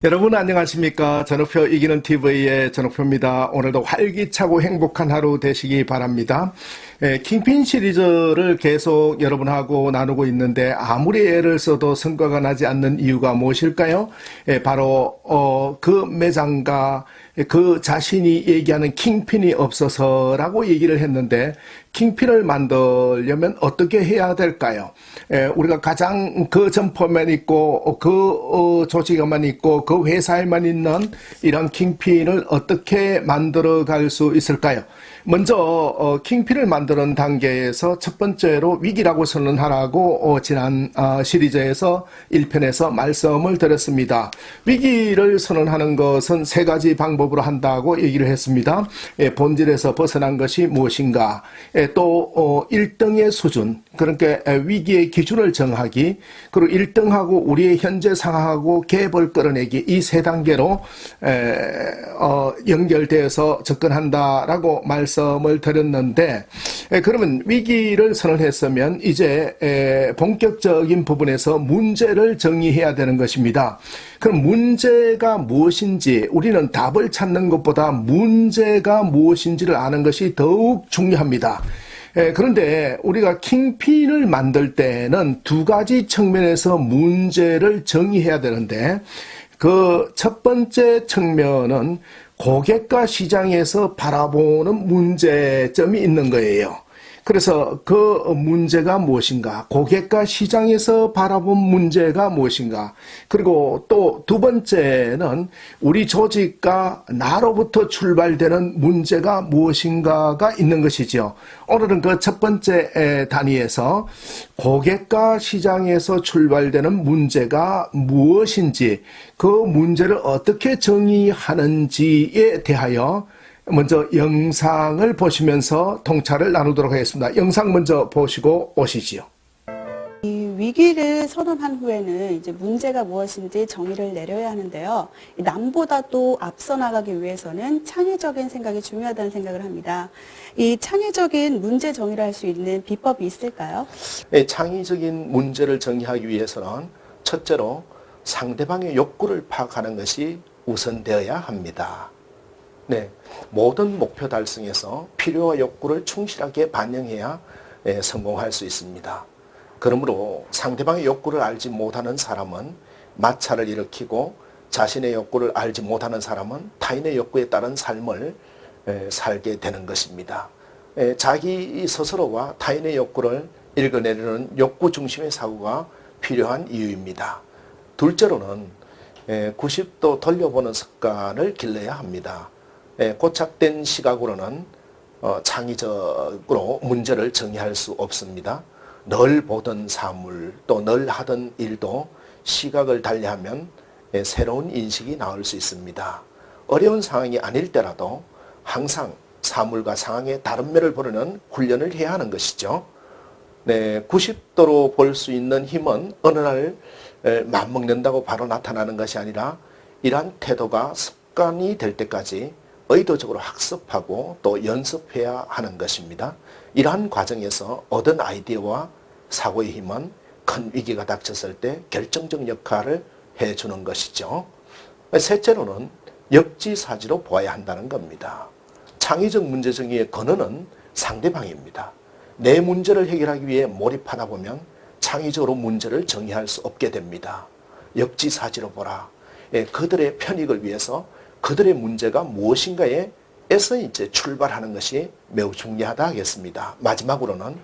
여러분 안녕하십니까? 전우표 이기는 TV의 전우표입니다. 오늘도 활기차고 행복한 하루 되시기 바랍니다. 킹핀 시리즈를 계속 여러분하고 나누고 있는데 아무리 애를 써도 성과가 나지 않는 이유가 무엇일까요? 바로 그 매장가 그 자신이 얘기하는 킹핀이 없어서라고 얘기를 했는데 킹핀을 만들려면 어떻게 해야 될까요? 우리가 가장 그 점포만 있고 그 조직에만 있고 그 회사에만 있는 이런 킹핀을 어떻게 만들어 갈 수 있을까요? 먼저 킹핀을 만드는 단계에서 첫 번째로 위기라고 선언하라고 지난 시리즈에서 1편에서 말씀을 드렸습니다. 위기를 선언하는 것은 세 가지 방법으로 한다고 얘기를 했습니다. 본질에서 벗어난 것이 무엇인가, 또 1등의 수준, 그러니까 위기의 기준을 정하기, 그리고 1등하고 우리의 현재 상황하고 갭을 끌어내기, 이 세 단계로 연결되어서 접근한다라고 말씀을 드렸는데, 그러면 위기를 선언했으면 이제 본격적인 부분에서 문제를 정의해야 되는 것입니다. 그럼 문제가 무엇인지, 우리는 답을 찾는 것보다 문제가 무엇인지를 아는 것이 더욱 중요합니다. 그런데 우리가 킹핀을 만들 때는 두 가지 측면에서 문제를 정의해야 되는데, 그 첫 번째 측면은 고객과 시장에서 바라보는 문제점이 있는 거예요. 그래서 그 문제가 무엇인가, 고객과 시장에서 바라본 문제가 무엇인가, 그리고 또 두 번째는 우리 조직과 나로부터 출발되는 문제가 무엇인가가 있는 것이죠. 오늘은 그 첫 번째 단위에서 고객과 시장에서 출발되는 문제가 무엇인지, 그 문제를 어떻게 정의하는지에 대하여 먼저 영상을 보시면서 통찰을 나누도록 하겠습니다. 영상 먼저 보시고 오시지요. 이 위기를 선언한 후에는 이제 문제가 무엇인지 정의를 내려야 하는데요. 남보다도 앞서 나가기 위해서는 창의적인 생각이 중요하다는 생각을 합니다. 이 창의적인 문제 정의를 할 수 있는 비법이 있을까요? 네, 창의적인 문제를 정의하기 위해서는 첫째로 상대방의 욕구를 파악하는 것이 우선되어야 합니다. 네, 모든 목표 달성에서 필요와 욕구를 충실하게 반영해야 성공할 수 있습니다. 그러므로 상대방의 욕구를 알지 못하는 사람은 마찰을 일으키고, 자신의 욕구를 알지 못하는 사람은 타인의 욕구에 따른 삶을 살게 되는 것입니다. 자기 스스로와 타인의 욕구를 읽어내려는 욕구 중심의 사고가 필요한 이유입니다. 둘째로는 90도 돌려보는 습관을 길러야 합니다. 고착된 시각으로는 창의적으로 문제를 정의할 수 없습니다. 늘 보던 사물, 또 늘 하던 일도 시각을 달리하면 새로운 인식이 나올 수 있습니다. 어려운 상황이 아닐 때라도 항상 사물과 상황의 다른 면을 보려는 훈련을 해야 하는 것이죠. 네, 90도로 볼 수 있는 힘은 어느 날 맘먹는다고 바로 나타나는 것이 아니라, 이러한 태도가 습관이 될 때까지 의도적으로 학습하고 또 연습해야 하는 것입니다. 이러한 과정에서 얻은 아이디어와 사고의 힘은 큰 위기가 닥쳤을 때 결정적 역할을 해주는 것이죠. 셋째로는 역지사지로 보아야 한다는 겁니다. 창의적 문제 정의의 근원은 상대방입니다. 내 문제를 해결하기 위해 몰입하다 보면 창의적으로 문제를 정의할 수 없게 됩니다. 역지사지로 보라. 그들의 편익을 위해서 그들의 문제가 무엇인가에 에서 이제 출발하는 것이 매우 중요하다 하겠습니다. 마지막으로는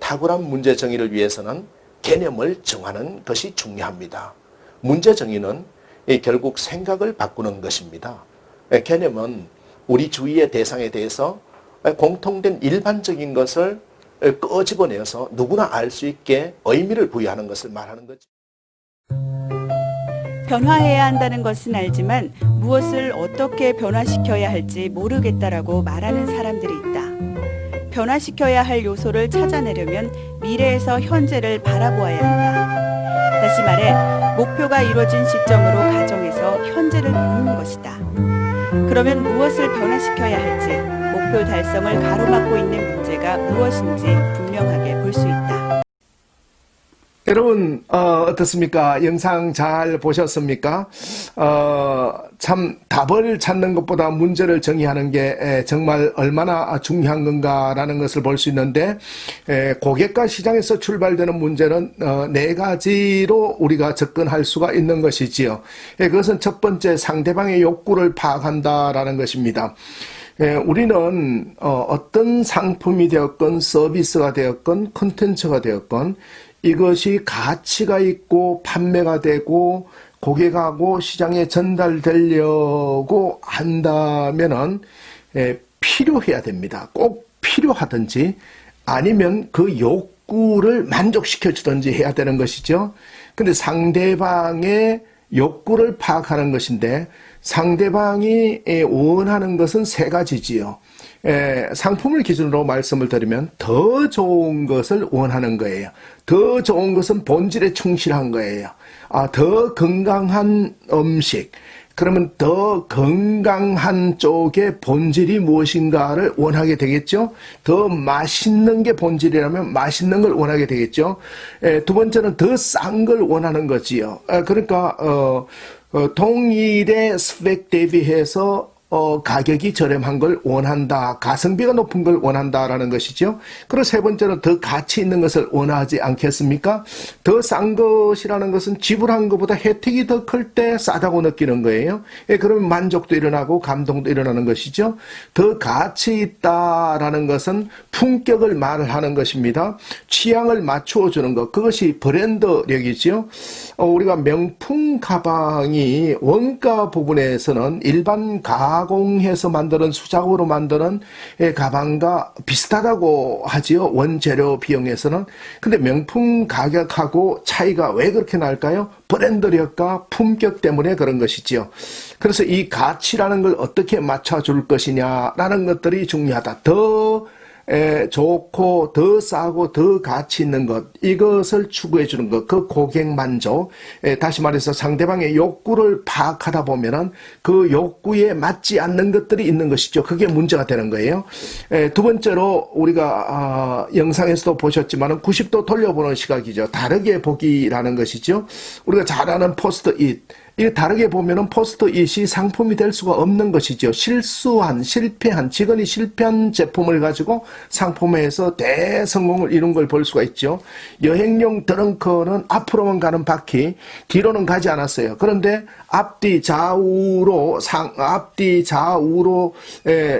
탁월한 문제 정의를 위해서는 개념을 정하는 것이 중요합니다. 문제 정의는 결국 생각을 바꾸는 것입니다. 개념은 우리 주위의 대상에 대해서 공통된 일반적인 것을 끄집어내서 누구나 알 수 있게 의미를 부여하는 것을 말하는 거죠. 변화해야 한다는 것은 알지만 무엇을 어떻게 변화시켜야 할지 모르겠다라고 말하는 사람들이 있다. 변화시켜야 할 요소를 찾아내려면 미래에서 현재를 바라보아야 한다. 다시 말해, 목표가 이루어진 시점으로 가정해서 현재를 보는 것이다. 그러면 무엇을 변화시켜야 할지, 목표 달성을 가로막고 있는 문제가 무엇인지 분명하게 볼 수 있다. 여러분 어떻습니까? 영상 잘 보셨습니까? 참 답을 찾는 것보다 문제를 정의하는 게 정말 얼마나 중요한 건가라는 것을 볼 수 있는데, 고객과 시장에서 출발되는 문제는 네 가지로 우리가 접근할 수가 있는 것이지요. 그것은 첫 번째, 상대방의 욕구를 파악한다라는 것입니다. 우리는 어떤 상품이 되었건 서비스가 되었건 콘텐츠가 되었건 이것이 가치가 있고 판매가 되고 고객하고 시장에 전달되려고 한다면은 필요해야 됩니다. 꼭 필요하든지 아니면 그 욕구를 만족시켜 주든지 해야 되는 것이죠. 근데 상대방의 욕구를 파악하는 것인데, 상대방이 원하는 것은 세 가지지요. 상품을 기준으로 말씀을 드리면 더 좋은 것을 원하는 거예요. 더 좋은 것은 본질에 충실한 거예요. 더 건강한 음식, 그러면 더 건강한 쪽의 본질이 무엇인가를 원하게 되겠죠. 더 맛있는 게 본질이라면 맛있는 걸 원하게 되겠죠. 두 번째는 더 싼 걸 원하는 거지요. 그러니까 동일의 스펙 대비해서 가격이 저렴한 걸 원한다. 가성비가 높은 걸 원한다라는 것이죠. 그리고 세 번째는 더 가치 있는 것을 원하지 않겠습니까? 더 싼 것이라는 것은 지불한 것보다 혜택이 더 클 때 싸다고 느끼는 거예요. 그러면 만족도 일어나고 감동도 일어나는 것이죠. 더 가치 있다라는 것은 품격을 말하는 것입니다. 취향을 맞추어 주는 것, 그것이 브랜드력이죠. 우리가 명품 가방이 원가 부분에서는 일반 가공해서 만드는 수작업으로 만드는 가방과 비슷하다고 하지요. 원재료 비용에서는. 근데 명품 가격하고 차이가 왜 그렇게 날까요? 브랜드력과 품격 때문에 그런 것이지요. 그래서 이 가치라는 걸 어떻게 맞춰줄 것이냐라는 것들이 중요하다. 더 좋고 더 싸고 더 가치 있는 것, 이것을 추구해 주는 것, 그 고객 만족. 다시 말해서 상대방의 욕구를 파악하다 보면은 그 욕구에 맞지 않는 것들이 있는 것이죠. 그게 문제가 되는 거예요. 두 번째로 우리가 영상에서도 보셨지만은 90도 돌려보는 시각이죠. 다르게 보기라는 것이죠. 우리가 잘 아는 포스트잇, 이게 다르게 보면은 포스트잇이 상품이 될 수가 없는 것이죠. 실패한, 직원이 실패한 제품을 가지고 상품화해서 대성공을 이룬 걸 볼 수가 있죠. 여행용 트렁크는 앞으로만 가는 바퀴, 뒤로는 가지 않았어요. 그런데 앞뒤 좌우로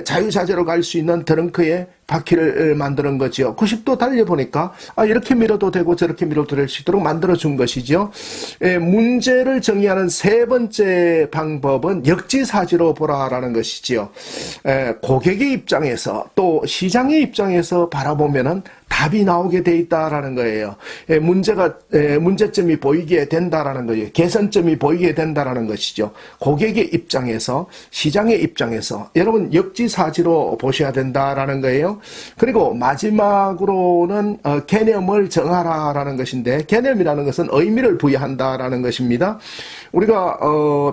자유자재로 갈 수 있는 트렁크에 바퀴를 만드는 거죠. 90도 달려보니까 이렇게 밀어도 되고 저렇게 밀어도 될 수 있도록 만들어준 것이죠. 문제를 정의하는 세 번째 방법은 역지사지로 보라라는 것이지요. 고객의 입장에서 또 시장의 입장에서 바라보면은 답이 나오게 돼 있다라는 거예요. 문제점이 보이게 된다라는 거예요. 개선점이 보이게 된다라는 것이죠. 고객의 입장에서, 시장의 입장에서 여러분 역지사지로 보셔야 된다라는 거예요. 그리고 마지막으로는 개념을 정하라라는 것인데, 개념이라는 것은 의미를 부여한다라는 것입니다. 우리가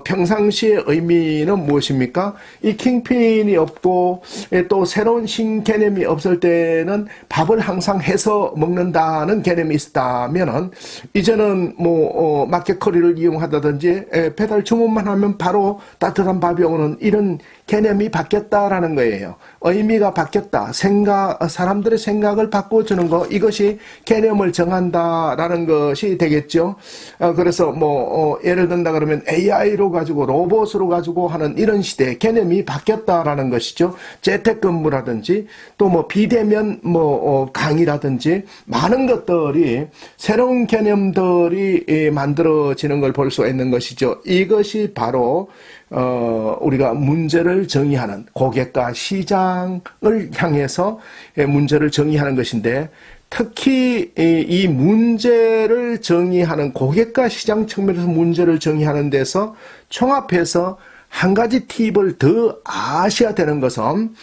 평상시의 의미는 무엇입니까? 이 킹핀이 없고 또 새로운 신개념이 없을 때는 밥을 항상 해서 먹는다는 개념이 있다면은 이제는 마켓커리를 이용하다든지 배달 주문만 하면 바로 따뜻한 밥이 오는 이런 개념이 바뀌었다라는 거예요. 의미가 바뀌었다. 사람들의 생각을 바꿔주는 거, 이것이 개념을 정한다라는 것이 되겠죠. 그래서 예를 든다 그러면 AI로 가지고 로봇으로 가지고 하는 이런 시대, 개념이 바뀌었다라는 것이죠. 재택근무라든지 또 비대면 강의라든지 많은 것들이 새로운 개념들이 만들어지는 걸 볼 수 있는 것이죠. 이것이 바로 우리가 문제를 정의하는, 고객과 시장을 향해서 문제를 정의하는 것인데, 특히 이 문제를 정의하는, 고객과 시장 측면에서 문제를 정의하는 데서 총합해서 한 가지 팁을 더 아셔야 되는 것은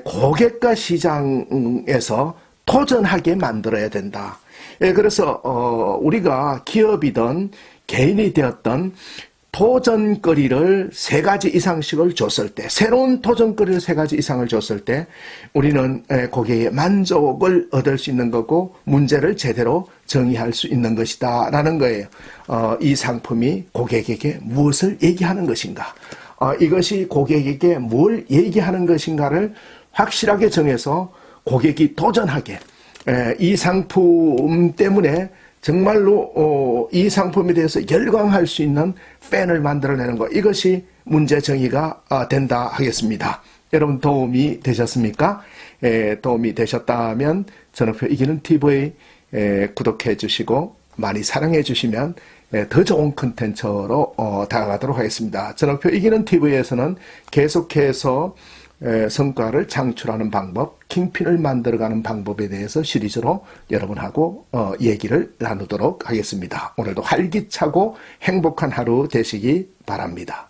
고객과 시장에서 도전하게 만들어야 된다. 그래서 우리가 기업이든 개인이 되었던 도전거리를 3가지 이상씩을 줬을 때, 새로운 도전거리를 3가지 이상을 줬을 때 우리는 고객의 만족을 얻을 수 있는 거고 문제를 제대로 정의할 수 있는 것이다 라는 거예요. 이 상품이 고객에게 무엇을 얘기하는 것인가, 이것이 고객에게 뭘 얘기하는 것인가를 확실하게 정해서 고객이 도전하게, 이 상품 때문에 정말로 이 상품에 대해서 열광할 수 있는 팬을 만들어내는 것, 이것이 문제 정의가 된다 하겠습니다. 여러분 도움이 되셨습니까? 도움이 되셨다면 전업표 이기는 TV 구독해 주시고 많이 사랑해 주시면 더 좋은 컨텐츠로 다가가도록 하겠습니다. 전업표 이기는 TV에서는 계속해서 성과를 창출하는 방법, 킹핀을 만들어가는 방법에 대해서 시리즈로 여러분하고 얘기를 나누도록 하겠습니다. 오늘도 활기차고 행복한 하루 되시기 바랍니다.